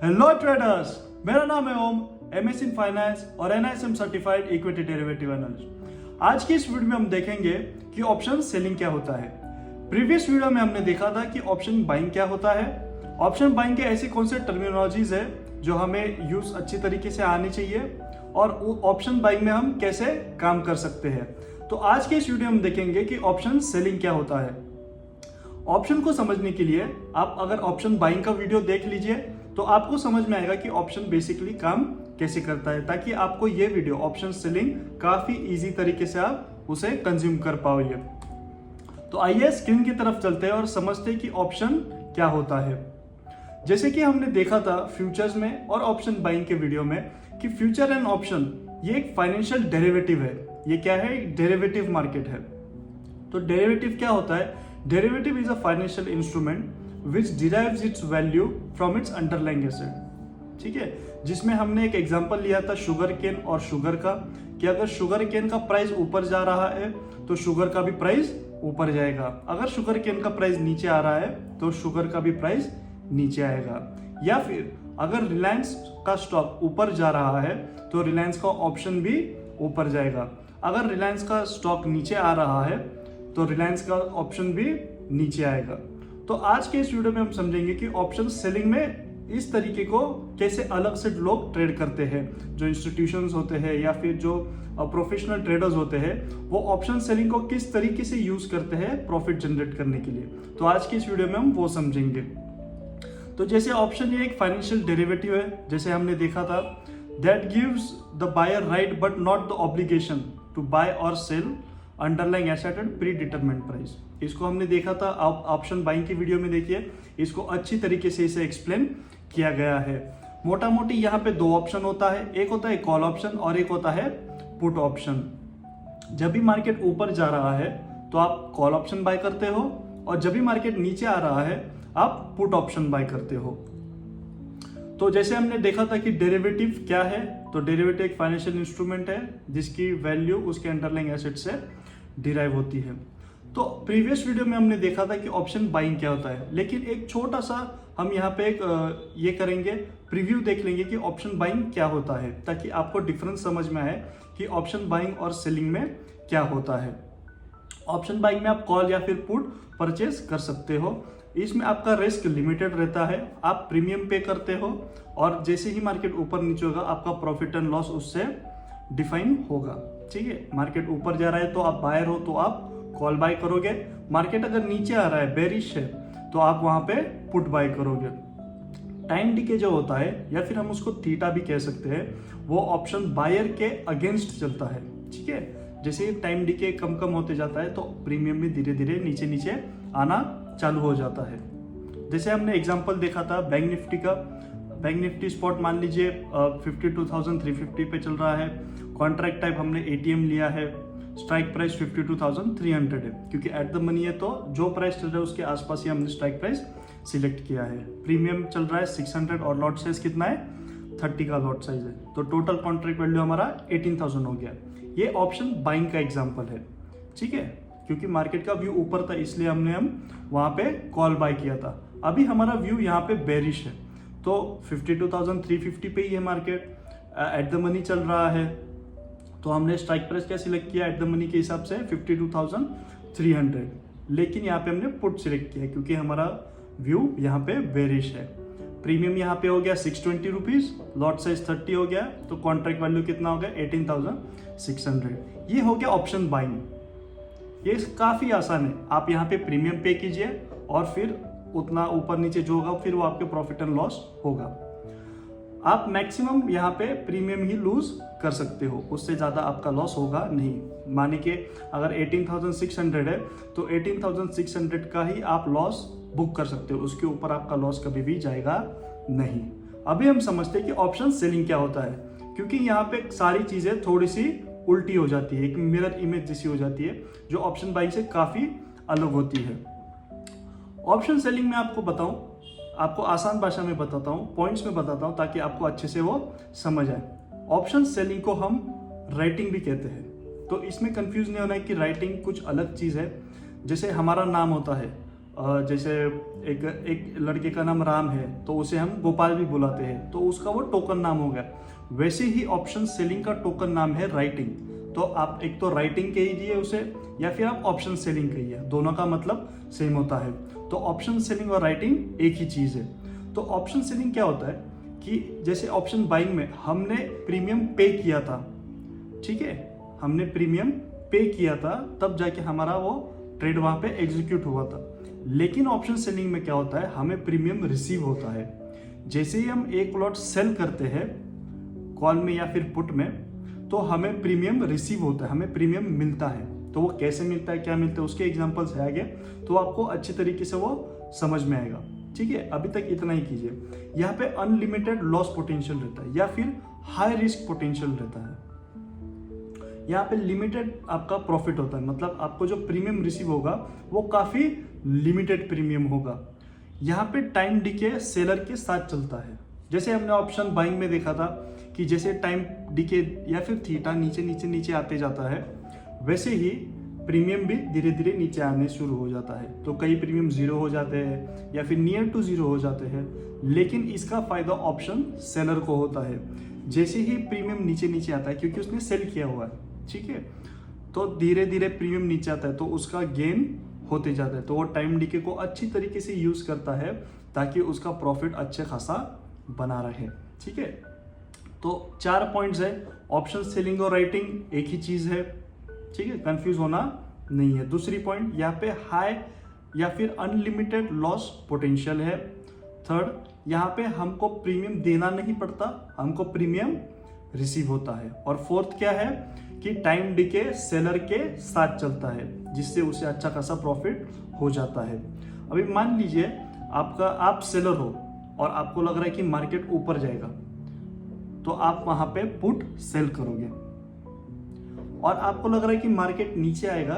Hello traders, मेरा नाम है ओम, एमएस इन फाइनेंस और NISM certified equity derivative analyst. आज की इस वीडियो में हम देखेंगे कि ऑप्शन सेलिंग क्या होता है। प्रीवियस वीडियो में हमने देखा था कि ऑप्शन बाइंग क्या होता है। ऑप्शन बाइंग के ऐसे कौन से टर्मिनोलॉजीज है जो हमें यूज अच्छी तरीके से आनी चाहिए और ऑप्शन बाइंग में हम कैसे काम कर सकते हैं। तो आज के इस वीडियो में हम देखेंगे कि ऑप्शन सेलिंग क्या होता है। ऑप्शन को समझने के लिए आप अगर ऑप्शन बाइंग का वीडियो देख लीजिए तो आपको समझ में आएगा कि ऑप्शन बेसिकली काम कैसे करता है, ताकि आपको ये वीडियो ऑप्शन सेलिंग काफी इजी तरीके से आप उसे कंज्यूम कर पाओगे। तो आइए स्क्रीन की तरफ चलते हैं और समझते हैं कि ऑप्शन क्या होता है। जैसे कि हमने देखा था फ्यूचर्स में और ऑप्शन बाइंग के वीडियो में कि फ्यूचर एंड ऑप्शन ये एक फाइनेंशियल डेरिवेटिव है। ये क्या है? डेरिवेटिव मार्केट है। तो डेरिवेटिव क्या होता है? Derivative is a financial instrument which derives it's value from its underlying asset. ठीक है, जिसमें हमने एक एग्जांपल लिया था शुगर केन और शुगर का, कि अगर शुगर केन का प्राइस ऊपर जा रहा है तो शुगर का भी प्राइस ऊपर जाएगा। अगर शुगर केन का प्राइस नीचे आ रहा है तो शुगर का भी प्राइस नीचे आएगा। या फिर अगर रिलायंस का स्टॉक ऊपर जा रहा है तो रिलायंस का ऑप्शन भी ऊपर जाएगा। अगर रिलायंस का स्टॉक नीचे आ रहा है तो रिलायंस का ऑप्शन भी नीचे आएगा। तो आज के इस वीडियो में हम समझेंगे कि ऑप्शन सेलिंग में इस तरीके को कैसे अलग से लोग ट्रेड करते हैं। जो इंस्टीट्यूशंस होते हैं या फिर जो प्रोफेशनल ट्रेडर्स होते हैं वो ऑप्शन सेलिंग को किस तरीके से यूज करते हैं प्रॉफिट जनरेट करने के लिए। तो आज की इस वीडियो में हम वो समझेंगे। तो जैसे ऑप्शन ये एक फाइनेंशियल डेरिवेटिव है, जैसे हमने देखा था, that gives the buyer right but not the obligation to buy और sell underlying asset at predetermined price. इसको हमने देखा था, आप ऑप्शन बाइंग की वीडियो में देखिए, इसको अच्छी तरीके से इसे एक्सप्लेन किया गया है। मोटा मोटी यहाँ पे दो ऑप्शन होता है, एक होता है कॉल ऑप्शन और एक होता है पुट ऑप्शन। जब भी मार्केट ऊपर जा रहा है तो आप कॉल ऑप्शन बाय करते हो और जब भी मार्केट नीचे आ रहा है आप पुट ऑप्शन बाय करते हो। तो जैसे हमने देखा था कि डेरिवेटिव क्या है, तो डेरिवेटिव एक फाइनेंशियल इंस्ट्रूमेंट है जिसकी वैल्यू उसके अंडरलाइंग एसेट से डिराइव होती है। तो प्रीवियस वीडियो में हमने देखा था कि ऑप्शन बाइंग क्या होता है, लेकिन एक छोटा सा हम यहाँ पे एक ये करेंगे, प्रीव्यू देख लेंगे कि ऑप्शन बाइंग क्या होता है, ताकि आपको डिफरेंस समझ में आए कि ऑप्शन बाइंग और सेलिंग में क्या होता है। ऑप्शन बाइंग में आप कॉल या फिर पुट परचेज कर सकते हो। इसमें आपका रिस्क लिमिटेड रहता है, आप प्रीमियम पे करते हो और जैसे ही मार्केट ऊपर नीचे होगा आपका प्रॉफिट एंड लॉस उससे डिफाइन होगा। ठीक है, मार्केट ऊपर जा रहा है तो आप बायर हो तो आप कॉल बाय करोगे, मार्केट अगर नीचे आ रहा है बेरिश है तो आप वहां पे पुट बाय करोगे। टाइम डिके जो होता है या फिर हम उसको थीटा भी कह सकते हैं, वो ऑप्शन बायर के अगेंस्ट चलता है। ठीक है, जैसे टाइम डिके कम कम होते जाता है तो प्रीमियम भी धीरे धीरे नीचे नीचे आना चालू हो जाता है। जैसे हमने एग्जांपल देखा था बैंक निफ्टी का, बैंक निफ्टी स्पॉट मान लीजिए 52,350 पे चल रहा है। कॉन्ट्रैक्ट टाइप हमने एटीएम लिया है, स्ट्राइक प्राइस 52,300 है, क्योंकि एट द मनी है तो जो प्राइस चल रहा है उसके आसपास ही हमने स्ट्राइक प्राइस सिलेक्ट किया है। प्रीमियम चल रहा है 600 और लॉट साइज कितना है? 30 का लॉट साइज है, तो टोटल कॉन्ट्रैक्ट वैल्यू हमारा 18,000 हो गया। ये ऑप्शन बाइंग का एग्जाम्पल है। ठीक है, क्योंकि मार्केट का व्यू ऊपर था इसलिए हम वहां पे कॉल बाय किया था। अभी हमारा व्यू यहाँ पे बेरिश है तो 52,350 पे ही है मार्केट, एट द मनी चल रहा है, तो हमने स्ट्राइक प्राइस क्या सिलेक्ट किया? एट द मनी के हिसाब से 52,300। लेकिन यहाँ पे हमने पुट सिलेक्ट किया क्योंकि हमारा व्यू यहाँ पे बेरिश है। प्रीमियम यहाँ पे हो गया 620 रुपीज, लॉट साइज 30 हो गया, तो कॉन्ट्रैक्ट वैल्यू कितना हो गया? 18,600। ये हो गया ऑप्शन बाइंग। ये काफी आसान है, आप यहाँ पे प्रीमियम पे कीजिए और फिर उतना ऊपर नीचे जो होगा फिर वो आपके प्रॉफिट एंड लॉस होगा। आप मैक्सिमम यहाँ पे प्रीमियम ही लूज कर सकते हो, उससे ज्यादा आपका लॉस होगा नहीं। माने कि अगर 18,600 है तो 18,600 का ही आप लॉस बुक कर सकते हो, उसके ऊपर आपका लॉस कभी भी जाएगा नहीं। अभी हम समझते हैं कि ऑप्शन सेलिंग क्या होता है, क्योंकि यहाँ पे सारी चीजें थोड़ी सी उल्टी हो जाती है, एक मिरर इमेज जैसी हो जाती है जो ऑप्शन बाइंग से काफी अलग होती है। ऑप्शन सेलिंग में आपको बताऊं, आपको आसान भाषा में बताता हूं, पॉइंट्स में बताता हूं ताकि आपको अच्छे से वो समझ आए। ऑप्शन सेलिंग को हम राइटिंग भी कहते हैं, तो इसमें कंफ्यूज नहीं होना है कि राइटिंग कुछ अलग चीज है। जैसे हमारा नाम होता है, जैसे एक लड़के का नाम राम है तो उसे हम गोपाल भी बुलाते हैं, तो उसका वो टोकन नाम हो गया। वैसे ही ऑप्शन सेलिंग का टोकन नाम है राइटिंग। तो आप एक तो राइटिंग कहिए उसे, या फिर आप ऑप्शन सेलिंग कहिए, दोनों का मतलब सेम होता है। तो ऑप्शन सेलिंग और राइटिंग एक ही चीज है। तो ऑप्शन सेलिंग क्या होता है कि जैसे ऑप्शन बाइंग में हमने प्रीमियम पे किया था, ठीक है, हमने प्रीमियम पे किया था, तब जाके हमारा वो ट्रेड वहां पे एग्जीक्यूट हुआ था। लेकिन ऑप्शन सेलिंग में क्या होता है, हमें प्रीमियम रिसीव होता है। जैसे ही हम एक लॉट सेल करते हैं कॉल में या फिर पुट में, तो हमें प्रीमियम रिसीव होता है, हमें प्रीमियम मिलता है। तो वो कैसे मिलता है, क्या मिलता है, उसके एग्जांपल्स है आगे, तो आपको अच्छी तरीके से वो समझ में आएगा। ठीक है, अभी तक इतना ही कीजिए। यहाँ पे अनलिमिटेड लॉस पोटेंशियल रहता है या फिर हाई रिस्क पोटेंशियल रहता है। यहाँ पे लिमिटेड आपका प्रॉफिट होता है, मतलब आपको जो प्रीमियम रिसीव होगा वो काफी लिमिटेड प्रीमियम होगा। यहाँ पे टाइम डिके सेलर के साथ चलता है। जैसे हमने ऑप्शन बाइंग में देखा था कि जैसे टाइम डिके या फिर थीटा नीचे नीचे नीचे आते जाता है, वैसे ही प्रीमियम भी धीरे धीरे नीचे आने शुरू हो जाता है। तो कई प्रीमियम जीरो हो जाते हैं या फिर नियर टू जीरो हो जाते हैं, लेकिन इसका फायदा ऑप्शन सेलर को होता है। जैसे ही प्रीमियम नीचे नीचे आता है, क्योंकि उसने सेल किया हुआ है, ठीक है, तो धीरे धीरे प्रीमियम नीचे आता है, तो उसका गेन होते जाता है। तो वो टाइम डिके को अच्छी तरीके से यूज करता है ताकि उसका प्रॉफिट अच्छे खासा बना रहे। ठीक है, तो 4 पॉइंट्स है। ऑप्शन सेलिंग और राइटिंग एक ही चीज है, ठीक है, कंफ्यूज होना नहीं है। दूसरी पॉइंट, यहाँ पे हाई या फिर अनलिमिटेड लॉस पोटेंशियल है। थर्ड, यहाँ पे हमको प्रीमियम देना नहीं पड़ता, हमको प्रीमियम रिसीव होता है। और फोर्थ क्या है कि टाइम डिके सेलर के साथ चलता है, जिससे उसे अच्छा खासा प्रॉफिट हो जाता है। अभी मान लीजिए आप सेलर हो और आपको लग रहा है कि मार्केट ऊपर जाएगा, तो आप वहां पे पुट सेल करोगे। और आपको लग रहा है कि मार्केट नीचे आएगा,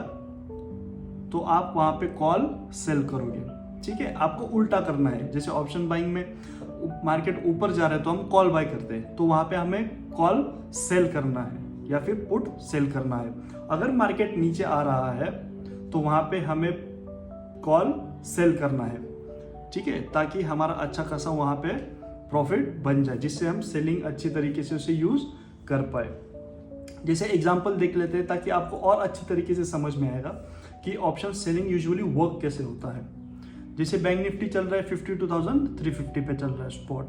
तो आप वहां पे कॉल सेल करोगे। ठीक है, आपको उल्टा करना है। जैसे ऑप्शन बाइंग में मार्केट ऊपर जा रहा है तो हम कॉल बाय करते हैं, तो वहां पे हमें कॉल सेल करना है या फिर पुट सेल करना है। अगर मार्केट नीचे आ रहा है तो वहां पे हमें कॉल सेल करना है, ठीक है, ताकि हमारा अच्छा खासा वहां पे प्रॉफिट बन जाए, जिससे हम सेलिंग अच्छी तरीके से उसे यूज कर पाए। जैसे एग्जांपल देख लेते हैं ताकि आपको और अच्छी तरीके से समझ में आएगा कि ऑप्शन सेलिंग यूजुअली वर्क कैसे होता है। जैसे बैंक निफ्टी चल रहा है 52,350 पे चल रहा है स्पॉट,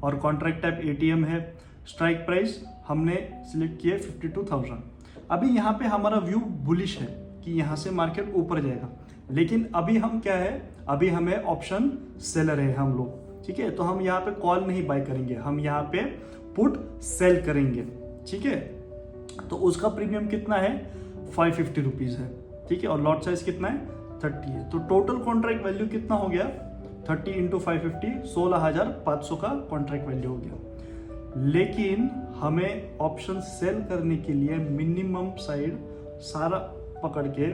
और कॉन्ट्रैक्ट टाइप एटीएम है। स्ट्राइक प्राइस हमने सिलेक्ट किया 52,000। अभी यहाँ पे हमारा व्यू बुलिश है कि यहाँ से मार्केट ऊपर जाएगा, लेकिन अभी हम क्या है, अभी हमें ऑप्शन सेलर है हम लोग, ठीक है, तो हम यहाँ पे कॉल नहीं बाय करेंगे, हम यहाँ पे पुट सेल करेंगे। ठीक है, तो उसका प्रीमियम कितना है, 550 रुपीज है, ठीक है, और लॉट साइज कितना है, 30 है। तो टोटल कॉन्ट्रैक्ट वैल्यू कितना हो गया, 30 इंटू 550, 16,500 का कॉन्ट्रैक्ट वैल्यू हो गया। लेकिन हमें ऑप्शन सेल करने के लिए मिनिमम साइड सारा पकड़ के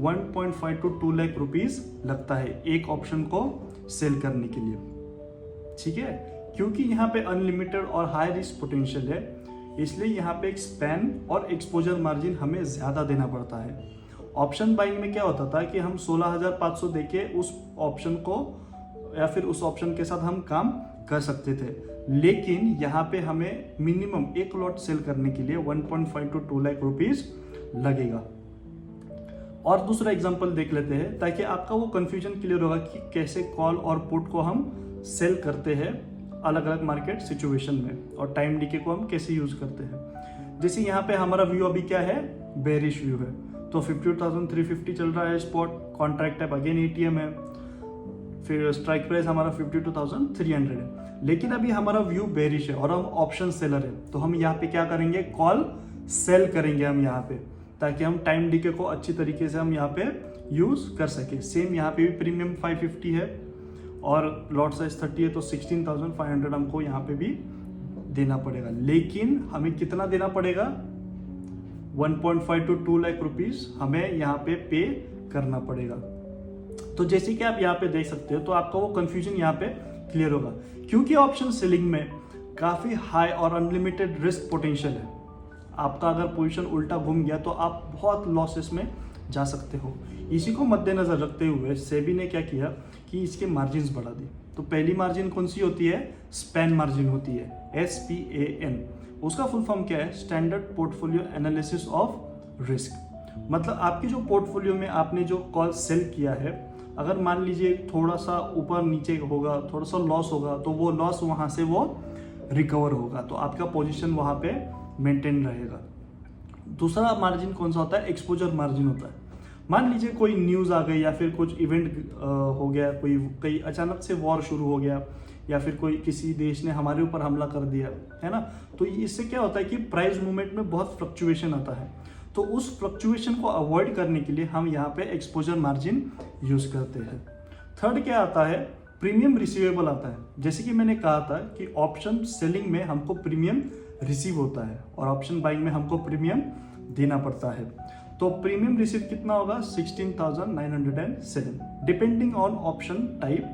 1.5 to 2 लाख रुपीज लगता है एक ऑप्शन को सेल करने के लिए। ठीक है, क्योंकि यहाँ पे अनलिमिटेड और हाई रिस्क पोटेंशियल है, इसलिए यहाँ पे एक स्पैन और एक्सपोजर मार्जिन हमें ज्यादा देना पड़ता है। ऑप्शन बाइंग में क्या होता था कि हम 16,500 देके उस ऑप्शन को या फिर उस ऑप्शन के साथ हम काम कर सकते थे, लेकिन यहाँ पे हमें मिनिमम एक लॉट सेल करने के लिए 1.5 to 2 लाख रुपीज लगेगा। और दूसरा एग्जांपल देख लेते हैं ताकि आपका वो कंफ्यूजन क्लियर होगा कि कैसे कॉल और पुट को हम सेल करते हैं अलग अलग मार्केट सिचुएशन में, और टाइम डिके को हम कैसे यूज करते हैं। जैसे यहाँ पे हमारा व्यू अभी क्या है, बेरिश व्यू है, तो 52,350 चल रहा है spot, contract type again ATM है, फिर स्ट्राइक प्राइस हमारा 52,300 है। लेकिन अभी हमारा व्यू बेरिश है और हम ऑप्शन सेलर है, तो हम यहाँ पे क्या करेंगे, कॉल सेल करेंगे हम यहाँ पे, ताकि हम टाइम डिके को अच्छी तरीके से हम यहाँ पे यूज कर सके। सेम यहाँ पे भी प्रीमियम 550 है और लॉट साइज 30 है, तो 16,500 हमको यहाँ पे भी देना पड़ेगा। लेकिन हमें कितना देना पड़ेगा, 1.5 to 2 लाख रुपीज हमें यहाँ पे करना पड़ेगा। तो जैसे कि आप यहाँ पे देख सकते हो, तो आपका वो कंफ्यूजन यहाँ पे क्लियर होगा, क्योंकि ऑप्शन सेलिंग में काफी हाई और अनलिमिटेड रिस्क पोटेंशियल है। आपका अगर पोजीशन उल्टा घूम गया तो आप बहुत लॉसेस में जा सकते हो। इसी को मद्देनज़र रखते हुए सेबी ने क्या किया कि इसके मार्जिन्स बढ़ा दी। तो पहली मार्जिन कौन सी होती है? स्पैन मार्जिन होती है, SPAN। उसका फुल फॉर्म क्या है? Standard portfolio analysis of risk. मतलब आपकी जो पोर्टफोलियो में आपने जो कॉल सेल किया है, अगर मान लीजिए थोड़ा सा ऊपर नीचे होगा, थोड़ा सा लॉस होगा, तो वो लॉस वहाँ से वो रिकवर होगा, तो आपका पोजीशन वहाँ पे मेंटेन रहेगा। दूसरा मार्जिन कौन सा होता है? एक्सपोजर मार्जिन होता है। मान लीजिए कोई न्यूज़ आ गई या फिर कुछ इवेंट हो गया, कोई अचानक से वॉर शुरू हो गया, या फिर कोई किसी देश ने हमारे ऊपर हमला कर दिया, है ना। तो इससे क्या होता है कि प्राइस मूवमेंट में बहुत फ्लक्चुएशन आता है। तो उस फ्लक्चुएशन को अवॉइड करने के लिए हम यहाँ पे एक्सपोजर मार्जिन यूज करते हैं। थर्ड क्या आता है? प्रीमियम रिसीवेबल आता है। जैसे कि मैंने कहा था कि ऑप्शन सेलिंग में हमको प्रीमियम रिसीव होता है और ऑप्शन बाइंग में हमको प्रीमियम देना पड़ता है। तो प्रीमियम रिसीव कितना होगा? 16,907, डिपेंडिंग ऑन ऑप्शन टाइप,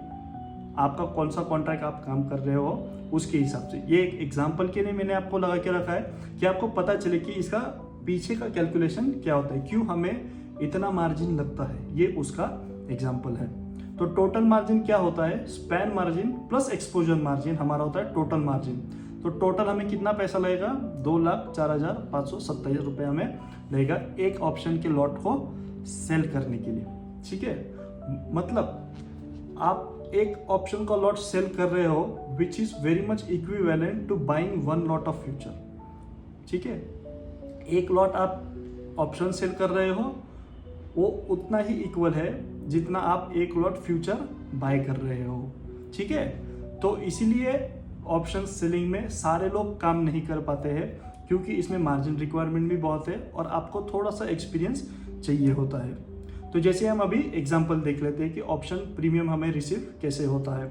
आपका कौन सा कॉन्ट्रैक्ट आप काम कर रहे हो उसके हिसाब से। ये एक एग्जांपल के लिए मैंने आपको लगा के रखा है कि आपको पता चले कि इसका पीछे का कैलकुलेशन क्या होता है, क्यों हमें इतना मार्जिन लगता है, ये उसका एग्जाम्पल है। तो टोटल मार्जिन क्या होता है? Span margin plus exposure margin हमारा होता है टोटल मार्जिन। तो टोटल हमें कितना पैसा लगेगा? 2,04,527 रुपये हमें लगेगा एक ऑप्शन के लॉट को सेल करने के लिए। ठीक है, मतलब आप एक ऑप्शन का लॉट सेल कर रहे हो which is very much equivalent to buying one lot of future. ठीक है, एक लॉट आप ऑप्शन सेल कर रहे हो वो उतना ही इक्वल है जितना आप एक लॉट फ्यूचर बाय कर रहे हो। ठीक है, तो इसीलिए ऑप्शन सेलिंग में सारे लोग काम नहीं कर पाते हैं, क्योंकि इसमें मार्जिन रिक्वायरमेंट भी बहुत है और आपको थोड़ा सा एक्सपीरियंस चाहिए होता है। तो जैसे हम अभी एग्जांपल देख लेते हैं कि ऑप्शन प्रीमियम हमें रिसीव कैसे होता है।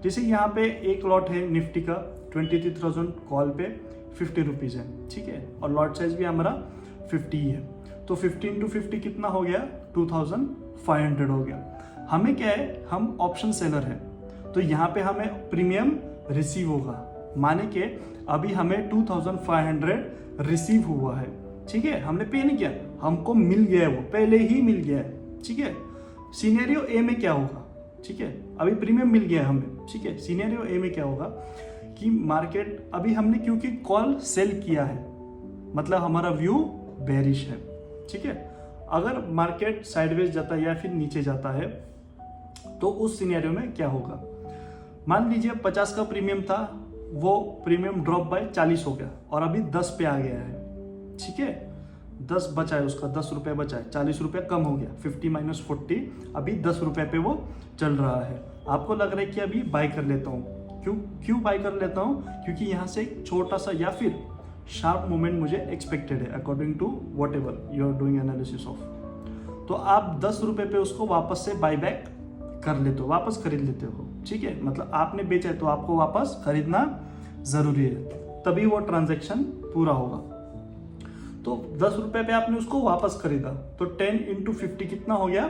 जैसे यहाँ पे एक लॉट है निफ्टी का 23,000 कॉल पे 50 रुपीज़ है। ठीक है, और लॉट साइज भी हमारा 50 ही है। तो 15 into 50 कितना हो गया? 2,500 हो गया। हमें क्या है? हम ऑप्शन सेलर है, तो यहाँ पे हमें प्रीमियम रिसीव होगा, माने कि अभी हमें 2,500 रिसीव हुआ है। ठीक है, हमने पे नहीं किया, हमको मिल गया है, वो पहले ही मिल गया है। ठीक है, सिनेरियो ए में क्या होगा? ठीक है, अभी प्रीमियम मिल गया है हमें। ठीक है, सिनेरियो ए में क्या होगा कि मार्केट अभी हमने क्योंकि कॉल सेल किया है, मतलब हमारा व्यू बेरिश है। ठीक है, अगर मार्केट साइडवेज जाता है या फिर नीचे जाता है तो उस सिनेरियो में क्या होगा? मान लीजिए 50 का प्रीमियम था, वो प्रीमियम ड्रॉप बाय 40 हो गया और अभी 10 पे आ गया है। ठीक है, 10 बचा है, उसका 10 रुपये बचा है, 40 रुपये कम हो गया, 50 - 40 अभी 10 रुपये पे वो चल रहा है। आपको लग रहा है कि अभी बाय कर लेता हूँ। क्यों बाय कर लेता हूँ? क्योंकि यहाँ से एक छोटा सा या फिर शार्प मूवमेंट मुझे एक्सपेक्टेड है according to whatever you are doing analysis of. तो आप 10 रुपये पे उसको वापस से बाय बैक कर लेते हो, वापस खरीद लेते हो। ठीक है, मतलब आपने बेचा है तो आपको वापस खरीदना जरूरी है, तभी वो ट्रांजैक्शन पूरा होगा। तो 10 रुपये पे आपने उसको वापस खरीदा, तो 10 into 50 कितना हो गया?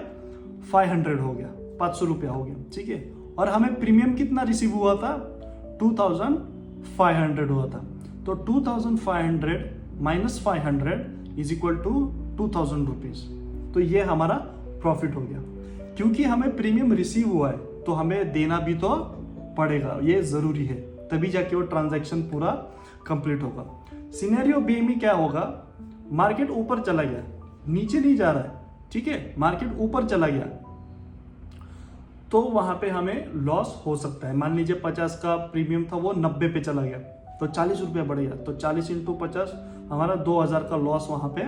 500 हो गया, 500 रुपया हो गया। ठीक है, और हमें प्रीमियम कितना रिसीव हुआ था? 2,500 हुआ था। तो 2,500 - 500 इज इक्वल टू 2,000 रुपीज। तो ये हमारा प्रॉफिट हो गया। क्योंकि हमें प्रीमियम रिसीव हुआ है तो हमें देना भी तो पड़ेगा, ये जरूरी है, तभी जाके वो ट्रांजैक्शन पूरा कंप्लीट होगा। सिनेरियो बी में क्या होगा? मार्केट ऊपर चला गया, नीचे नहीं जा रहा है। ठीक है, मार्केट ऊपर चला गया तो वहां पे हमें लॉस हो सकता है। मान लीजिए 50 का प्रीमियम था, वो 90 पे चला गया तो 40 रुपया बढ़ गया, तो 40 into 50 हमारा 2,000 का लॉस वहां पे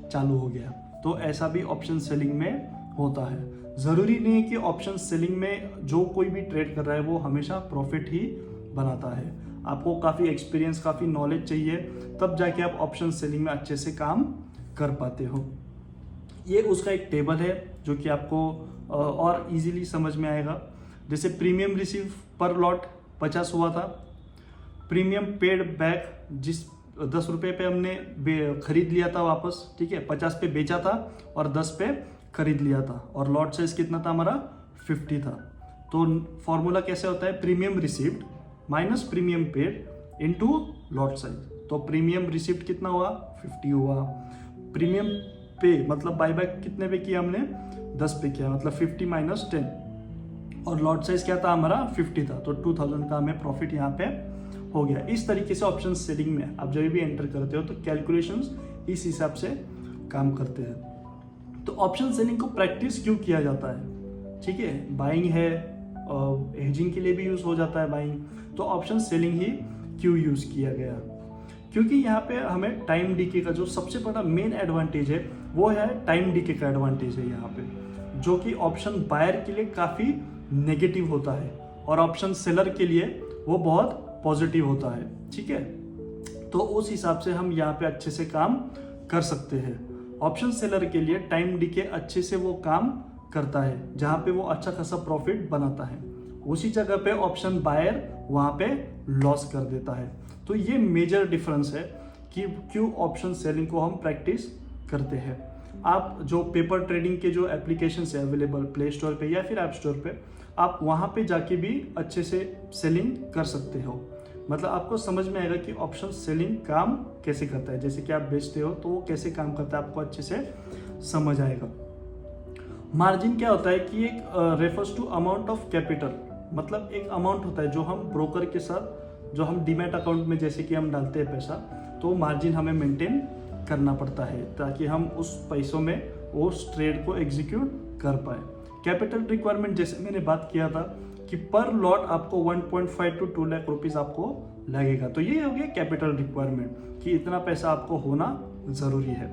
चालू हो गया। तो ऐसा भी ऑप्शन सेलिंग में होता है। जरूरी नहीं है कि ऑप्शन सेलिंग में जो कोई भी ट्रेड कर रहा है वो हमेशा प्रॉफिट ही बनाता है। आपको काफ़ी एक्सपीरियंस, काफ़ी नॉलेज चाहिए, तब जाके आप ऑप्शन सेलिंग में अच्छे से काम कर पाते हो। ये उसका एक टेबल है जो कि आपको और इजीली समझ में आएगा। जैसे प्रीमियम रिसीव पर लॉट 50 हुआ था, प्रीमियम पेड बैक जिस 10 रुपये पे हमने खरीद लिया था वापस। ठीक है, 50 पे बेचा था और 10 पे खरीद लिया था, और लॉट साइज कितना था हमारा? 50 था। तो फॉर्मूला कैसे होता है? Premium received minus premium paid into lot size. तो प्रीमियम रिसीव्ड कितना हुआ? 50 हुआ। प्रीमियम पे, मतलब बाई बैक कितने पे किया हमने, 10 पे किया, मतलब 50 माइनस 10, और लॉट साइज क्या था हमारा 50 था, तो 2000 का हमें प्रॉफिट यहाँ पे हो गया। इस तरीके से ऑप्शन सेलिंग में आप जब भी एंटर करते हो तो कैलकुलेशंस इस हिसाब से काम करते हैं। तो ऑप्शन सेलिंग को प्रैक्टिस क्यों किया जाता है, ठीक है, बाइंग है, हेजिंग के लिए भी यूज हो जाता है बाइंग, तो ऑप्शन सेलिंग ही क्यों यूज किया गया, क्योंकि यहाँ पे हमें टाइम डीके का जो सबसे बड़ा मेन एडवांटेज है वो है टाइम डीके का एडवांटेज है यहाँ पे, जो कि ऑप्शन बायर के लिए काफ़ी नेगेटिव होता है और ऑप्शन सेलर के लिए वो बहुत पॉजिटिव होता है, ठीक है। तो उस हिसाब से हम यहाँ पे अच्छे से काम कर सकते हैं। ऑप्शन सेलर के लिए टाइम डीके अच्छे से वो काम करता है, जहाँ पे वो अच्छा खासा प्रॉफिट बनाता है, उसी जगह पे ऑप्शन बायर वहाँ पे लॉस कर देता है। तो ये मेजर डिफरेंस है कि क्यों ऑप्शन सेलिंग को हम प्रैक्टिस करते हैं। आप जो पेपर ट्रेडिंग के जो एप्लीकेशन है अवेलेबल प्ले स्टोर पे या फिर ऐप स्टोर पे, आप वहाँ पे जाके भी अच्छे से सेलिंग कर सकते हो, मतलब आपको समझ में आएगा कि ऑप्शन सेलिंग काम कैसे करता है, जैसे कि आप बेचते हो तो वो कैसे काम करता है आपको अच्छे से समझ आएगा। मार्जिन क्या होता है कि एक refers to amount of capital, मतलब एक अमाउंट होता है जो हम ब्रोकर के साथ, जो हम डीमैट अकाउंट में जैसे कि हम डालते हैं पैसा, तो मार्जिन हमें मेंटेन करना पड़ता है ताकि हम उस पैसों में उस ट्रेड को एग्जीक्यूट कर पाए। कैपिटल रिक्वायरमेंट जैसे मैंने बात किया था कि पर लॉट आपको 1.5 to 2 लाख रुपीस आपको लगेगा, तो ये हो गया कैपिटल रिक्वायरमेंट कि इतना पैसा आपको होना ज़रूरी है।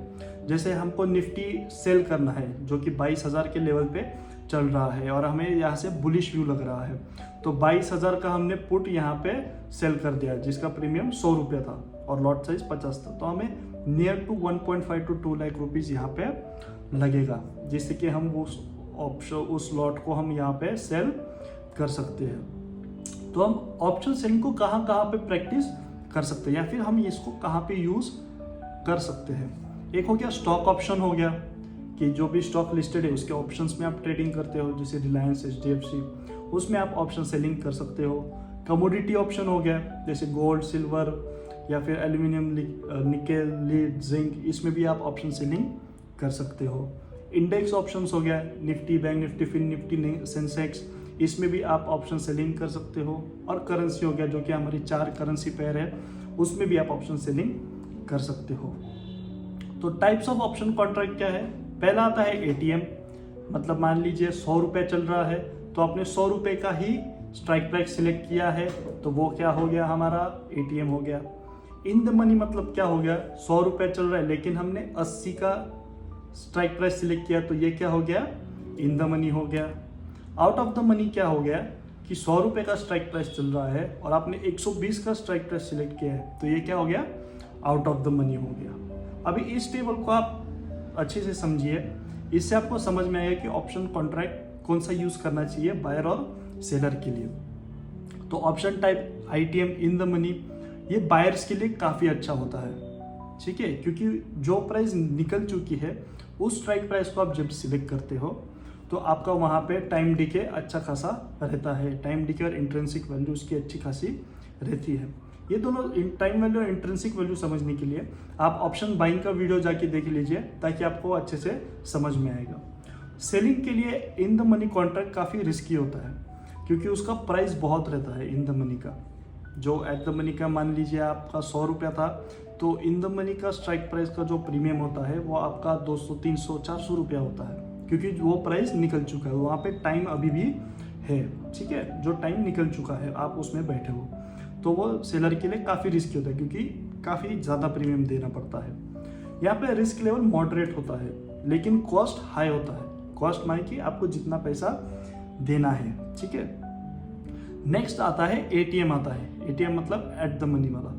जैसे हमको निफ्टी सेल करना है जो कि 22,000 के लेवल पे चल रहा है और हमें यहाँ से बुलिश व्यू लग रहा है, तो 22,000 का हमने पुट यहाँ पे सेल कर दिया जिसका प्रीमियम 100 रुपया था और लॉट साइज 50 था, तो हमें near to 1.5 to 2 lakh rupees यहाँ पे लगेगा, जिससे कि हम उस लॉट को हम यहाँ पे सेल कर सकते हैं। तो हम ऑप्शन सेलिंग को कहाँ कहाँ पे प्रैक्टिस कर सकते हैं या फिर हम इसको कहाँ पे यूज कर सकते हैं। एक हो गया स्टॉक ऑप्शन, हो गया कि जो भी स्टॉक लिस्टेड है उसके ऑप्शंस में आप ट्रेडिंग करते हो, जैसे रिलायंस, HDFC, उसमें आप ऑप्शन सेलिंग कर सकते हो। कमोडिटी ऑप्शन हो गया जैसे गोल्ड, सिल्वर या फिर एल्यूमिनियम, निकेल, लीड, जिंक, इसमें भी आप ऑप्शन सेलिंग कर सकते हो। इंडेक्स ऑप्शंस हो गया Nifty, bank Nifty, Fin Nifty, Sensex, इसमें भी आप ऑप्शन सेलिंग कर सकते हो। और करेंसी हो गया जो कि हमारी 4 करेंसी पेयर है, उसमें भी आप ऑप्शन सेलिंग कर सकते हो। तो टाइप्स ऑफ ऑप्शन कॉन्ट्रैक्ट क्या है, पहला आता है ATM, मतलब मान लीजिए 100 रुपये चल रहा है तो आपने 100 रुपये का ही स्ट्राइक प्राइस सिलेक्ट किया है, तो वो क्या हो गया हमारा ATM हो गया। इन द मनी मतलब क्या हो गया, 100 रुपये चल रहा है लेकिन हमने 80 का स्ट्राइक प्राइस सिलेक्ट किया, तो ये क्या हो गया, इन द मनी हो गया। आउट ऑफ द मनी क्या हो गया कि 100 रुपये का स्ट्राइक प्राइस चल रहा है और आपने 120 का स्ट्राइक प्राइस सिलेक्ट किया है, तो ये क्या हो गया, आउट ऑफ द मनी हो गया। अभी इस टेबल को आप अच्छे से समझिए, इससे आपको समझ में आएगा कि ऑप्शन कॉन्ट्रैक्ट कौन सा यूज करना चाहिए बायर और सेलर के लिए। तो option type ITM, in the money, ये बायर्स के लिए काफ़ी अच्छा होता है, ठीक है, क्योंकि जो प्राइस निकल चुकी है उस स्ट्राइक प्राइस को आप जब सिलेक्ट करते हो तो आपका वहाँ पे टाइम डीके अच्छा खासा रहता है। टाइम डीके और इंट्रिंसिक वैल्यू उसकी अच्छी खासी रहती है। ये दोनों टाइम वैल्यू और इंट्रिंसिक वैल्यू समझने के लिए आप ऑप्शन बाइंग का वीडियो जाके देख लीजिए ताकि आपको अच्छे से समझ में आएगा। सेलिंग के लिए इन द मनी कॉन्ट्रैक्ट काफ़ी रिस्की होता है क्योंकि उसका प्राइस बहुत रहता है इन द मनी का। जो एट द मनी का मान लीजिए आपका 100 रुपया था, तो इन द मनी का स्ट्राइक प्राइस का जो प्रीमियम होता है वो आपका 200, 300, 400 रुपया होता है क्योंकि वो प्राइस निकल चुका है, वहाँ पे टाइम अभी भी है, ठीक है, जो टाइम निकल चुका है आप उसमें बैठे हो, तो वो सेलर के लिए काफ़ी रिस्की होता है क्योंकि काफ़ी ज़्यादा प्रीमियम देना पड़ता है। यहाँ पे रिस्क लेवल मॉडरेट होता है लेकिन कॉस्ट हाई होता है। कॉस्ट माने कि आपको जितना पैसा देना है, ठीक है। नेक्स्ट आता है ATM आता है। ATM मतलब एट द मनी वाला।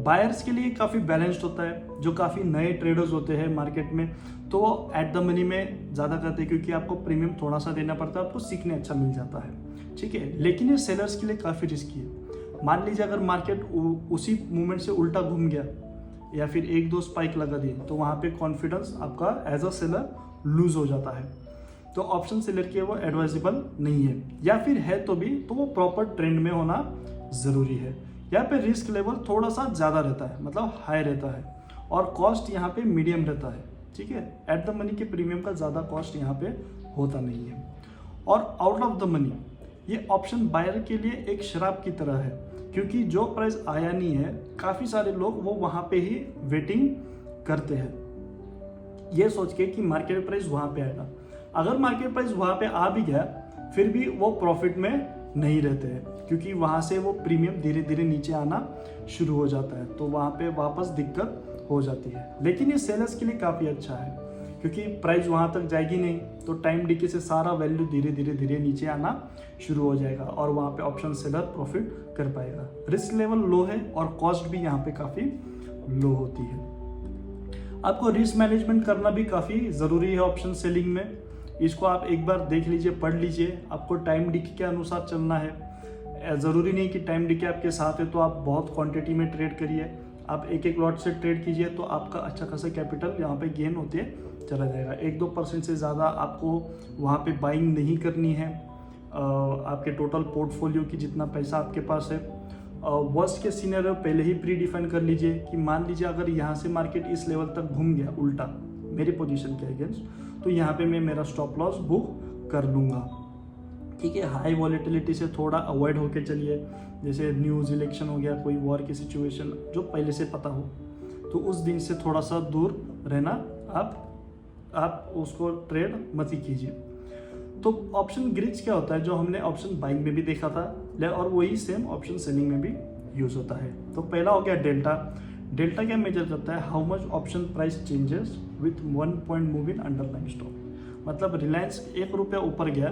बायर्स के लिए काफ़ी बैलेंस्ड होता है। जो काफ़ी नए ट्रेडर्स होते हैं मार्केट में तो वो एट द मनी में ज़्यादा करते हैं क्योंकि आपको प्रीमियम थोड़ा सा देना पड़ता है, आपको सीखने अच्छा मिल जाता है, ठीक है। लेकिन ये सेलर्स के लिए काफ़ी रिस्की है। मान लीजिए अगर मार्केट उसी मूवमेंट से उल्टा घूम गया या फिर 1-2 स्पाइक लगा दिए तो वहाँ पे कॉन्फिडेंस आपका एज अ सेलर लूज हो जाता है। तो ऑप्शन सेलर के वो एडवाइजेबल नहीं है, या फिर है तो भी तो वो प्रॉपर ट्रेंड में होना ज़रूरी है। यहाँ पे रिस्क लेवल थोड़ा सा ज़्यादा रहता है, मतलब हाई रहता है, और कॉस्ट यहाँ पे मीडियम रहता है, ठीक है। एट द मनी के प्रीमियम का ज़्यादा कॉस्ट यहाँ पे होता नहीं है। और आउट ऑफ द मनी ये ऑप्शन बायर के लिए एक शराब की तरह है, क्योंकि जो प्राइस आया नहीं है काफ़ी सारे लोग वो वहाँ पे ही वेटिंग करते हैं ये सोच के कि मार्केट प्राइस वहाँ पे आएगा। अगर मार्केट प्राइस वहाँ पे आ भी गया फिर भी वो प्रॉफिट में नहीं रहते हैं, क्योंकि वहाँ से वो प्रीमियम धीरे धीरे नीचे आना शुरू हो जाता है, तो वहाँ पे वापस दिक्कत हो जाती है। लेकिन ये सेलर्स के लिए काफ़ी अच्छा है, क्योंकि प्राइस वहाँ तक जाएगी नहीं तो टाइम डिके से सारा वैल्यू धीरे धीरे धीरे नीचे आना शुरू हो जाएगा और वहाँ पे ऑप्शन सेलर प्रॉफिट कर पाएगा। रिस्क लेवल लो है और कॉस्ट भी यहाँ पे काफ़ी लो होती है। आपको रिस्क मैनेजमेंट करना भी काफ़ी ज़रूरी है ऑप्शन सेलिंग में। इसको आप एक बार देख लीजिए, पढ़ लीजिए। आपको टाइम डिके के अनुसार चलना है। ज़रूरी नहीं कि टाइम डिके आपके साथ है तो आप बहुत क्वांटिटी में ट्रेड करिए। आप एक एक लॉट से ट्रेड कीजिए तो आपका अच्छा खासा कैपिटल यहाँ पे गेन होते चला जाएगा। 1-2% से ज़्यादा आपको वहाँ पे बाइंग नहीं करनी है आपके टोटल पोर्टफोलियो की जितना पैसा आपके पास है। वर्स्ट के सिनेरियो पहले ही प्री डिफाइन कर लीजिए कि मान लीजिए अगर यहाँ से मार्केट इस लेवल तक घूम गया उल्टा मेरी पोजीशन के अगेंस्ट, तो यहाँ पे मैं मेरा स्टॉप लॉस बुक कर लूँगा। ठीक है, हाई वॉलेटिलिटी से थोड़ा अवॉइड होके चलिए। जैसे न्यूज़, इलेक्शन हो गया, कोई वॉर की सिचुएशन जो पहले से पता हो, तो उस दिन से थोड़ा सा दूर रहना। आप उसको ट्रेड मत ही कीजिए। तो ऑप्शन ग्रीक्स क्या होता है जो हमने ऑप्शन बाइंग में भी देखा था, और वही सेम ऑप्शन सेलिंग में भी यूज होता है। तो पहला हो गया डेल्टा। डेल्टा क्या मेजर करता है? How much option price changes with 1 point move in underline stock. मतलब रिलायंस 1 रुपया ऊपर गया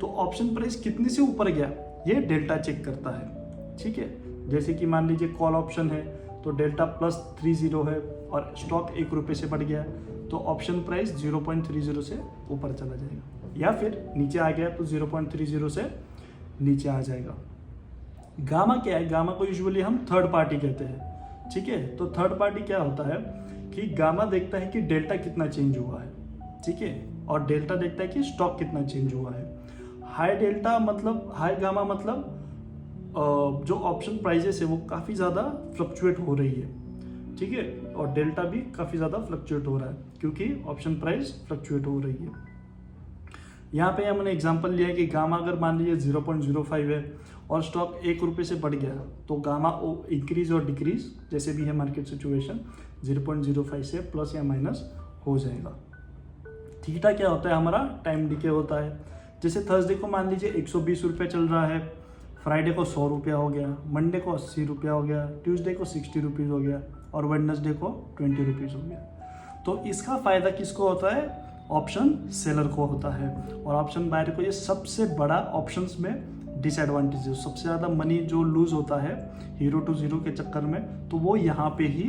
तो ऑप्शन प्राइस कितने से ऊपर गया ये डेल्टा चेक करता है। ठीक है, जैसे कि मान लीजिए कॉल ऑप्शन है तो डेल्टा +30 है और स्टॉक 1 रुपये से बढ़ गया तो ऑप्शन प्राइस 0.30 से ऊपर चला जाएगा, या फिर नीचे आ गया तो 0.30 से नीचे आ जाएगा। गामा क्या है? गामा को यूजुअली हम थर्ड पार्टी कहते हैं। ठीक है, तो थर्ड पार्टी क्या होता है कि गामा देखता है कि डेल्टा कितना चेंज हुआ है। ठीक है, और डेल्टा देखता है कि स्टॉक कितना चेंज हुआ है। हाई डेल्टा मतलब, हाई गामा मतलब जो ऑप्शन प्राइजेस है वो काफ़ी ज़्यादा फ्लक्चुएट हो रही है। ठीक है, और डेल्टा भी काफ़ी ज़्यादा फ्लक्चुएट हो रहा है क्योंकि ऑप्शन प्राइस फ्लक्चुएट हो रही है। यहाँ पे हमने एग्जांपल लिया है कि गामा अगर मान लीजिए 0.05 है और स्टॉक 1 रुपये से बढ़ गया तो गामा इंक्रीज और डिक्रीज जैसे भी है मार्केट सिचुएशन 0.05 से प्लस या माइनस हो जाएगा। थीटा क्या होता है? हमारा टाइम डिके होता है। जैसे थर्सडे को मान लीजिए 120 रुपये चल रहा है, फ्राइडे को 100 रुपया हो गया, मंडे को 80 रुपया हो गया, ट्यूसडे को 60 रुपीज़ हो गया और वेडनेसडे को 20 रुपीज़ हो गया। तो इसका फ़ायदा किसको होता है? ऑप्शन सेलर को होता है। और ऑप्शन बायर को ये सबसे बड़ा ऑप्शंस में डिसएडवांटेज है। सबसे ज़्यादा मनी जो लूज होता है हीरो टू ज़ीरो के चक्कर में, तो वो यहाँ पे ही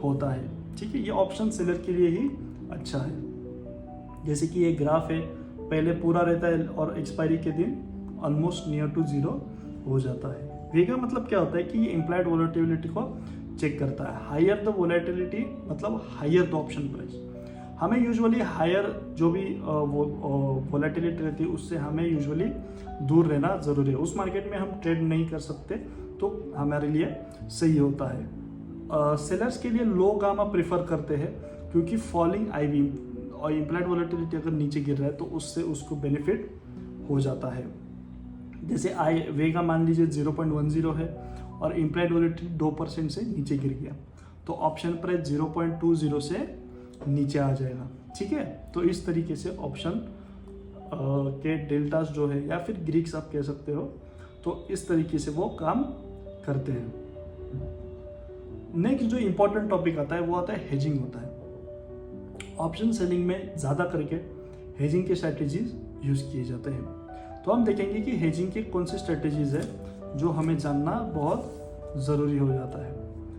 होता है। ठीक है, ये ऑप्शन सेलर के लिए ही अच्छा है। जैसे कि ये ग्राफ है, पहले पूरा रहता है और एक्सपायरी के दिन ऑलमोस्ट नियर टू ज़ीरो हो जाता है। वे का मतलब क्या होता है कि ये इम्प्लाइड वोलेटिलिटी को चेक करता है। हायर द वोलेटिलिटी मतलब हायर द ऑप्शन प्राइस। हमें यूजुअली हायर जो भी वोलेटिलिटी रहती है उससे हमें यूजुअली दूर रहना ज़रूरी है। उस मार्केट में हम ट्रेड नहीं कर सकते तो हमारे लिए सही होता है। सेलर्स के लिए लो गामा प्रेफर करते हैं क्योंकि फॉलिंग आईवी और इम्प्लाइड वोलेटिलिटी अगर नीचे गिर रहा है तो उससे उसको बेनिफिट हो जाता है। जैसे वेगा मान लीजिए 0.10 है और इम्प्लाइड वोलेटिलिटी 2% से नीचे गिर गया तो ऑप्शन प्राइस 0.20 से नीचे आ जाएगा। ठीक है, तो इस तरीके से ऑप्शन के डेल्टास जो है या फिर ग्रीक्स आप कह सकते हो, तो इस तरीके से वो काम करते हैं। नेक्स्ट जो इम्पोर्टेंट टॉपिक आता है वो आता है हेजिंग होता है। ऑप्शन सेलिंग में ज़्यादा करके हेजिंग के स्ट्रैटेजीज यूज़ किए जाते हैं। तो हम देखेंगे कि हेजिंग के कौन से स्ट्रैटेजीज है जो हमें जानना बहुत ज़रूरी हो जाता है।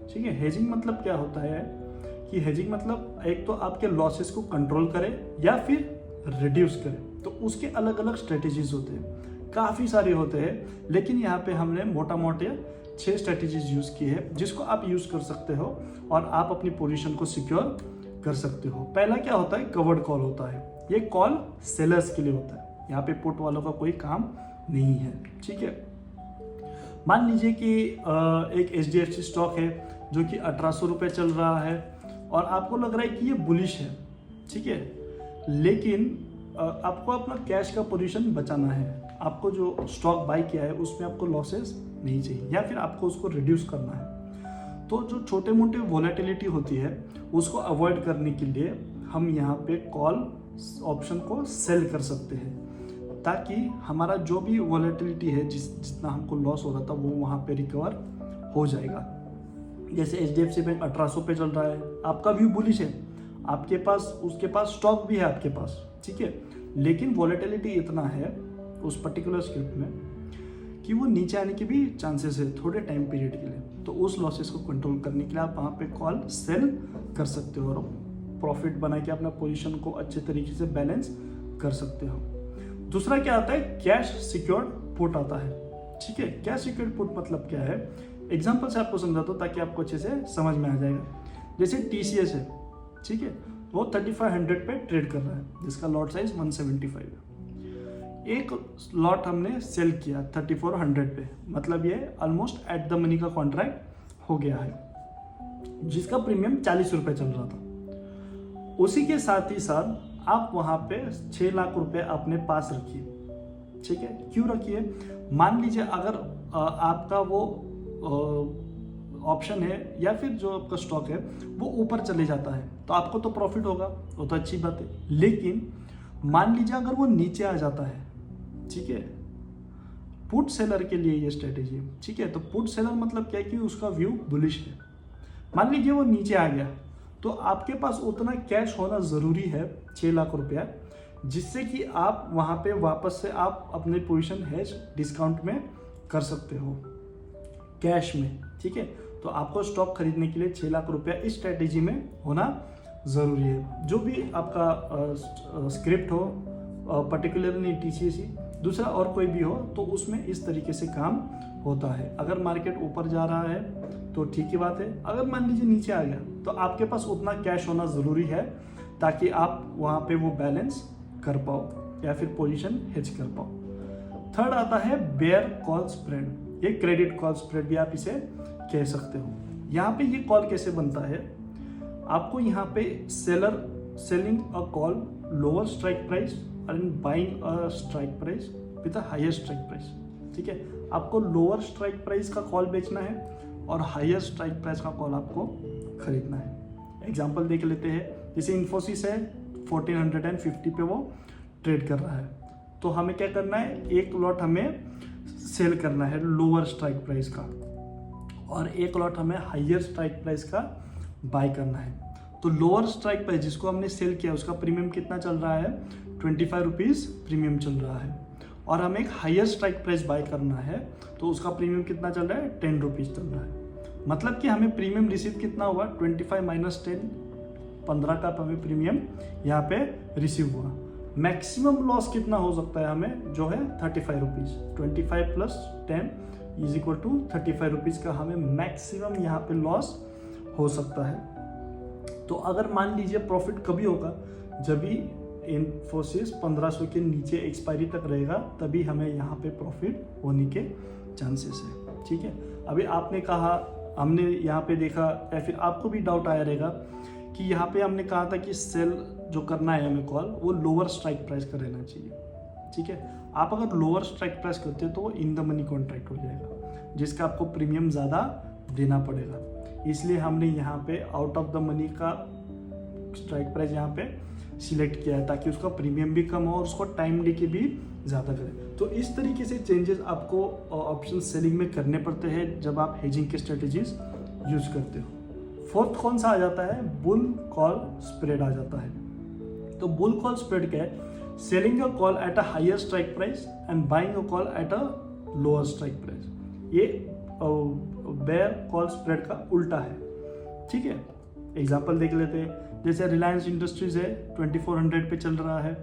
ठीक है, हेजिंग मतलब क्या होता है कि हेजिंग मतलब एक तो आपके लॉसेस को कंट्रोल करे या फिर रिड्यूस करे, तो उसके अलग अलग स्ट्रेटेजीज होते हैं, काफ़ी सारे होते हैं, लेकिन यहाँ पे हमने मोटा मोटे 6 स्ट्रेटेजीज यूज़ की है जिसको आप यूज़ कर सकते हो और आप अपनी पोजीशन को सिक्योर कर सकते हो। पहला क्या होता है? कवर्ड कॉल होता है। ये कॉल सेलर्स के लिए होता है, यहाँ पे पुट वालों का कोई काम नहीं है। ठीक है, मान लीजिए कि एक HDFC स्टॉक है जो कि 1800 रुपये चल रहा है और आपको लग रहा है कि ये बुलिश है। ठीक है। लेकिन आपको अपना कैश का पोजीशन बचाना है, आपको जो स्टॉक बाई किया है उसमें आपको लॉसेस नहीं चाहिए, या फिर आपको उसको रिड्यूस करना है। तो जो छोटे मोटे वॉलेटिलिटी होती है उसको अवॉइड करने के लिए हम यहाँ पे कॉल ऑप्शन को सेल कर सकते हैं, ताकि हमारा जो भी वॉलेटिलिटी है, जितना हमको लॉस हो रहा था वो वहाँ पे रिकवर हो जाएगा। जैसे HDFC बैंक 1800 पे चल रहा है, आपका व्यू बुलिश है, आपके पास उसके पास स्टॉक भी है आपके पास, ठीक है, लेकिन वॉलेटिलिटी इतना है उस पर्टिकुलर स्क्रिप्ट में कि वो नीचे आने के भी चांसेस है थोड़े टाइम पीरियड के लिए। तो उस लॉसेस को कंट्रोल करने के लिए आप वहाँ पे कॉल सेल कर सकते हो और प्रॉफिट बना के अपना पोजीशन को अच्छे तरीके से बैलेंस कर सकते हो। दूसरा क्या आता है, कैश सिक्योर्ड पुट आता है, ठीक है। कैश सिक्योर्ड पुट मतलब क्या है, एग्जांपल से आपको समझाता हूँ ताकि आपको अच्छे से समझ में आ जाएगा। जैसे TCS है, ठीक है, वो 3500 पे ट्रेड कर रहा है, जिसका लॉट साइज 175 है। एक लॉट हमने सेल किया 3400 पे, मतलब ये ऑलमोस्ट एट द मनी का कॉन्ट्रैक्ट हो गया है, जिसका प्रीमियम 40 रुपये चल रहा था। उसी के साथ ही साथ आप वहाँ पे 6 लाख रुपए अपने पास रखिए, ठीक है। क्यों रखिए, मान लीजिए अगर आपका वो ऑप्शन है या फिर जो आपका स्टॉक है वो ऊपर चले जाता है तो आपको तो प्रॉफिट होगा, वो तो अच्छी बात है। लेकिन मान लीजिए अगर वो नीचे आ जाता है, ठीक है, पुट सेलर के लिए ये स्ट्रेटेजी है, ठीक है। तो पुट सेलर मतलब क्या है कि उसका व्यू बुलिश है। मान लीजिए वो नीचे आ गया तो आपके पास उतना कैश होना ज़रूरी है, 6 लाख रुपया, जिससे कि आप वहाँ पे वापस से आप अपने पोजीशन हेज डिस्काउंट में कर सकते हो कैश में, ठीक है। तो आपको स्टॉक खरीदने के लिए 6 लाख रुपया इस स्ट्रेटेजी में होना ज़रूरी है। जो भी आपका स्क्रिप्ट हो, पर्टिकुलरली TCS, दूसरा और कोई भी हो, तो उसमें इस तरीके से काम होता है। अगर मार्केट ऊपर जा रहा है तो ठीक ही बात है, अगर मान लीजिए नीचे आ गया तो आपके पास उतना कैश होना ज़रूरी है ताकि आप वहाँ पे वो बैलेंस कर पाओ या फिर पोजीशन हेज कर पाओ। थर्ड आता है बेयर कॉल स्प्रेड, ये क्रेडिट कॉल स्प्रेड भी आप इसे कह सकते हो। यहाँ पे ये कॉल कैसे बनता है, आपको यहाँ पे seller selling a call lower strike price and buying a strike price with a higher strike price, ठीक है। आपको लोअर स्ट्राइक प्राइस का कॉल बेचना है और हायर स्ट्राइक प्राइस का कॉल आपको खरीदना है। एग्जांपल देख लेते हैं, जैसे इन्फोसिस है 1450 पे वो ट्रेड कर रहा है, तो हमें क्या करना है, एक लॉट हमें सेल करना है लोअर स्ट्राइक प्राइस का और एक लॉट हमें हायर स्ट्राइक प्राइस का बाय करना है। तो लोअर स्ट्राइक प्राइस जिसको हमने सेल किया उसका प्रीमियम कितना चल रहा है, 25 रुपीज़ प्रीमियम चल रहा है, और हमें एक हायर स्ट्राइक प्राइस बाय करना है तो उसका प्रीमियम कितना चल रहा है, 10 रुपीज़ चल रहा है। मतलब कि हमें प्रीमियम रिसीव कितना हुआ, 25 माइनस 10, 15 का हमें प्रीमियम यहाँ पे रिसीव हुआ। मैक्सिमम लॉस कितना हो सकता है हमें, जो है 35 rupees, 25 plus 10 is equal to 35 rupees का हमें मैक्सिमम यहाँ पे लॉस हो सकता है। तो अगर मान लीजिए प्रॉफिट कभी होगा जब भी इन्फोसिस 1500 के नीचे एक्सपायरी तक रहेगा, तभी हमें यहाँ पे प्रॉफिट होने के चांसेस है, ठीक है। अभी आपने कहा, हमने यहाँ पे देखा, या फिर आपको भी डाउट आया रहेगा कि यहाँ पे हमने कहा था कि सेल जो करना है हमें कॉल, वो लोअर स्ट्राइक प्राइस का रहना चाहिए, ठीक है। आप अगर लोअर स्ट्राइक प्राइस करते हो तो वो इन द मनी कॉन्ट्रैक्ट हो जाएगा, जिसका आपको प्रीमियम ज़्यादा देना पड़ेगा। इसलिए हमने यहाँ पे आउट ऑफ द मनी का स्ट्राइक प्राइस यहाँ पे सिलेक्ट किया है ताकि उसका प्रीमियम भी कम हो और उसको टाइम लेके भी ज़्यादा करें। तो इस तरीके से चेंजेस आपको ऑप्शन सेलिंग में करने पड़ते हैं जब आप हेजिंग के स्ट्रेटेजीज यूज करते हो। फोर्थ कौन सा आ जाता है, बुल कॉल स्प्रेड आ जाता है। तो बुल कॉल स्प्रेड क्या है, selling a call at a higher strike price and buying a call at a lower strike price. ये बेयर कॉल स्प्रेड का उल्टा है, ठीक है। एग्जाम्पल देख लेते हैं, जैसे रिलायंस इंडस्ट्रीज है 2400 पे चल रहा है,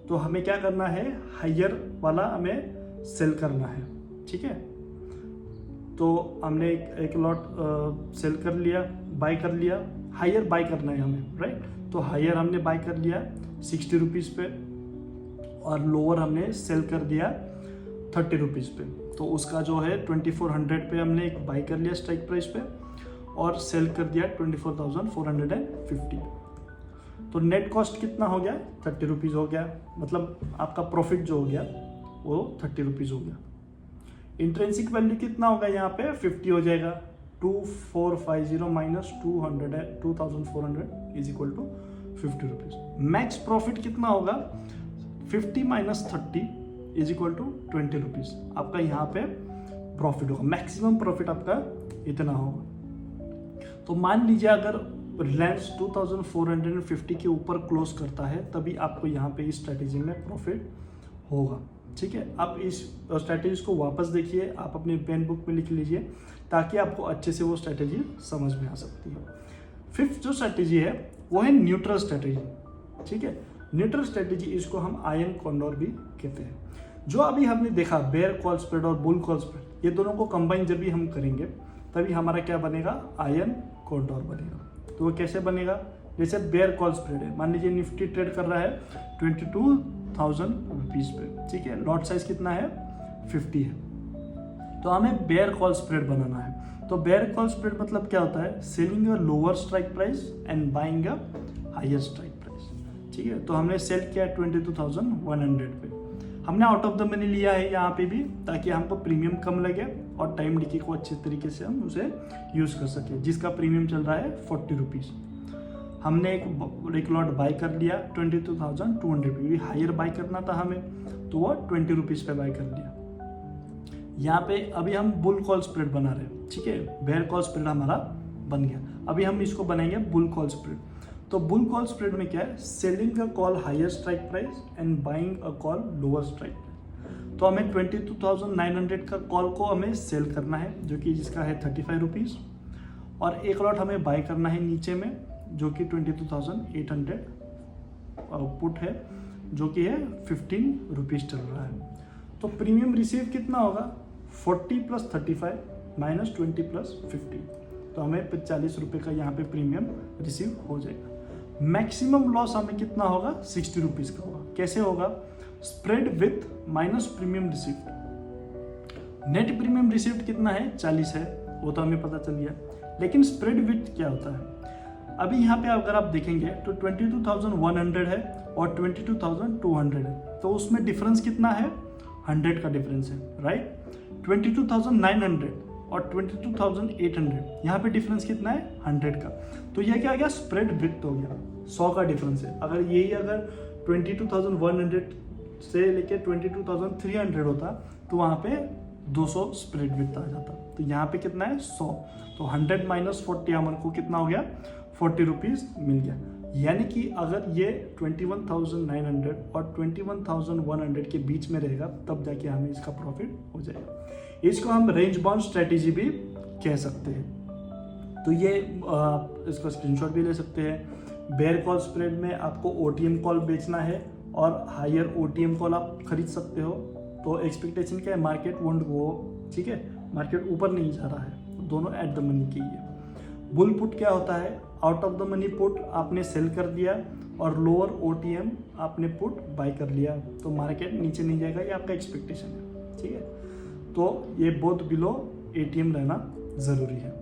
तो हमें क्या करना है, हायर वाला हमें सेल करना है, ठीक है। तो हमने एक लॉट सेल कर लिया, बाय कर लिया, हायर बाय करना है हमें, राइट। तो हायर हमने बाय कर लिया 60 रुपीज़ पे और लोअर हमने सेल कर दिया 30 रुपीज़ पे। तो उसका जो है 2400 पे हमने एक बाय कर लिया स्ट्राइक प्राइस पे और सेल कर दिया 24,450। तो नेट कॉस्ट कितना हो गया, 30 रुपीज़ हो गया, मतलब आपका प्रॉफिट जो हो गया वो 30 रुपीज़ हो गया। इंट्रेंसिक वैल्यू कितना होगा यहाँ पे 50 हो जाएगा, 2450 माइनस 200 है 2400 is equal to 50 rupees. Max profit कितना होगा 50 minus 30 is equal to 20 rupees. आपका यहाँ पे प्रॉफिट होगा, मैक्सिमम प्रॉफिट आपका इतना होगा। तो मान लीजिए अगर रिलायंस 2450 के ऊपर क्लोज करता है तभी आपको यहाँ पे इस स्ट्रैटेजी में प्रॉफिट होगा। ठीक है, आप इस स्ट्रैटेजी को वापस देखिए, आप अपने पेन बुक में लिख लीजिए ताकि आपको अच्छे से वो स्ट्रैटेजी समझ में आ सकती है। फिफ्थ जो स्ट्रैटेजी है वो है न्यूट्रल स्ट्रैटेजी। ठीक है, न्यूट्रल स्ट्रैटेजी इसको हम आयन कॉन्डोर भी कहते हैं। जो अभी हमने देखा बेयर कॉल स्प्रेड और बुल कॉल स्प्रेड, ये दोनों को कंबाइन जब भी हम करेंगे तभी हमारा क्या बनेगा, आयन कॉन्डोर बनेगा। तो वो कैसे बनेगा, जैसे बेयर कॉल स्प्रेड है, मान लीजिए निफ्टी ट्रेड कर रहा है 22,000 रुपीज़ पे। ठीक है, लॉट साइज कितना है 50 है, तो हमें बेयर कॉल स्प्रेड बनाना है। तो बेयर कॉल स्प्रेड मतलब क्या होता है, selling a lower strike price and buying a higher strike price. ठीक है, तो हमने सेल किया 22,100 पे, हमने आउट ऑफ द मनी लिया है यहाँ पे भी ताकि हमको प्रीमियम कम लगे और टाइम डिके को अच्छे तरीके से हम उसे यूज़ कर सकें, जिसका प्रीमियम चल रहा है 40 रुपीज़। हमने एक लॉट बाय कर लिया 22,200 पे, हायर बाय करना था हमें तो वो 20 रुपीज़ पे बाय कर लिया। यहाँ पे अभी हम बुल कॉल स्प्रेड बना रहे हैं। ठीक है, बेयर कॉल स्प्रेड हमारा बन गया, अभी हम इसको बनाएंगे बुल कॉल स्प्रेड। तो बुल कॉल स्प्रेड में क्या है, selling a call higher strike price and buying a call lower strike price. तो हमें 22,900 का कॉल को हमें सेल करना है जो कि जिसका है 35 रुपीज़, और एक लॉट हमें बाय करना है नीचे में जो कि 22,800 पुट है जो कि है 15 रुपीज़ चल रहा है। तो प्रीमियम रिसीव कितना होगा, 40 + 35 माइनस 20 + 50, तो हमें 40 रुपये का यहाँ पे प्रीमियम रिसीव हो जाएगा। मैक्सिमम लॉस हमें कितना होगा, 60 रुपीज़ का होगा। कैसे होगा, spread with minus premium received. Net premium received कितना है 40 है, वो तो हमें पता चल गया, लेकिन स्प्रेड विथ क्या होता है। अभी यहाँ पे अगर आप देखेंगे तो 22,100 है और 22,200 है, तो उसमें डिफरेंस कितना है, 100 का डिफरेंस है, राइट। 22,900 और 22,800, यहाँ पे डिफरेंस कितना है, 100 का। तो यह क्या आ गया, स्प्रेड विथ हो गया, 100 का डिफरेंस है। अगर यही अगर 22,100 से लेके 22,300 होता तो वहाँ पे 200 स्प्रेड विथ आ जाता। तो यहाँ पे कितना है, 100, तो 100 माइनस 40 हमारे को कितना हो गया, 40 रुपीज़ मिल गया। यानी कि अगर ये 21,900 और 21,100 के बीच में रहेगा तब जाके हमें इसका प्रॉफिट हो जाएगा। इसको हम रेंज बाउंड स्ट्रेटेजी भी कह सकते हैं। तो ये इसका स्क्रीनशॉट भी ले सकते हैं। बेयर कॉल स्प्रेड में आपको ओटीएम कॉल बेचना है और हायर ओटीएम कॉल आप खरीद सकते हो। तो एक्सपेक्टेशन क्या है, मार्केट वोंट गो, ठीक है, मार्केट ऊपर नहीं जा रहा है, दोनों एट द मनी के ही है। बुल पुट क्या होता है, out of the money put आपने सेल कर दिया और लोअर ओटीएम आपने पुट बाय कर लिया, तो मार्केट नीचे नहीं जाएगा, ये आपका एक्सपेक्टेशन है। ठीक है, तो ये बोथ बिलो एटीएम रहना ज़रूरी है।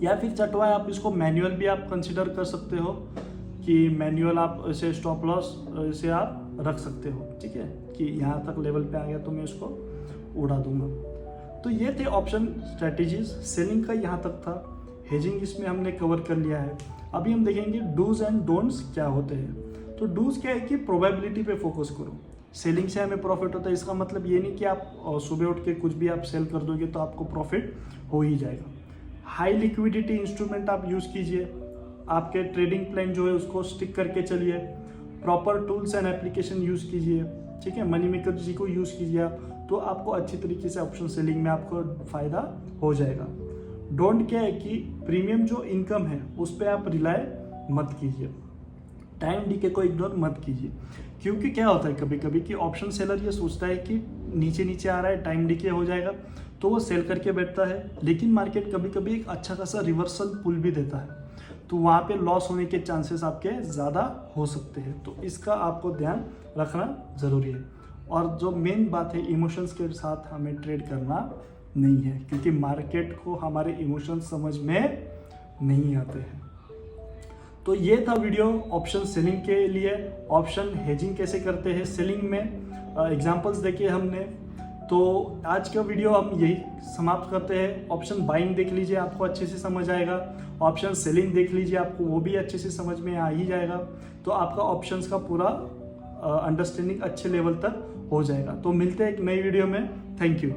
या फिर चटवा आप इसको मैनुअल भी आप कंसिडर कर सकते हो कि मैनुअल आप इसे स्टॉप लॉस इसे आप रख सकते हो। ठीक है, कि यहाँ तक लेवल पे आ गया तो मैं इसको उड़ा दूंगा। तो ये थे ऑप्शन स्ट्रेटेजीज। सेलिंग का यहाँ तक था, हेजिंग इसमें हमने कवर कर लिया है। अभी हम देखेंगे डूज एंड डोंट्स क्या होते हैं। तो डूज क्या है कि प्रोबेबिलिटी पे फोकस करो। सेलिंग से हमें प्रॉफिट होता है, इसका मतलब ये नहीं कि आप सुबह उठ के कुछ भी आप सेल कर दोगे तो आपको प्रॉफिट हो ही जाएगा। हाई लिक्विडिटी इंस्ट्रूमेंट आप यूज़ कीजिए, आपके ट्रेडिंग प्लान जो है उसको स्टिक करके चलिए। Proper tools and application use कीजिए, ठीक है, मनी मेकर जी को यूज़ कीजिए आप, तो आपको अच्छी तरीके से ऑप्शन सेलिंग में आपको फ़ायदा हो जाएगा। डोंट क्या है कि प्रीमियम जो इनकम है उस पर आप रिलाय मत कीजिए, टाइम डीके को इग्नोर मत कीजिए। क्योंकि क्या होता है कभी कभी कि ऑप्शन सेलर ये सोचता है कि नीचे नीचे आ रहा है, टाइम डीके हो जाएगा, तो वो सेल करके बैठता है, लेकिन मार्केट कभी कभी एक अच्छा खासा रिवर्सल पुल भी देता है, तो वहाँ पे लॉस होने के चांसेस आपके ज़्यादा हो सकते हैं। तो इसका आपको ध्यान रखना ज़रूरी है। और जो मेन बात है, इमोशंस के साथ हमें ट्रेड करना नहीं है, क्योंकि मार्केट को हमारे इमोशंस समझ में नहीं आते हैं। तो ये था वीडियो ऑप्शन सेलिंग के लिए। ऑप्शन हेजिंग कैसे करते हैं सेलिंग में एग्जांपल्स देखे हमने। तो आज का वीडियो हम यही समाप्त करते हैं। ऑप्शन बाइंग देख लीजिए, आपको अच्छे से समझ आएगा। ऑप्शन सेलिंग देख लीजिए, आपको वो भी अच्छे से समझ में आ ही जाएगा। तो आपका ऑप्शंस का पूरा अंडरस्टैंडिंग अच्छे लेवल तक हो जाएगा। तो मिलते हैं एक नई वीडियो में। Thank you.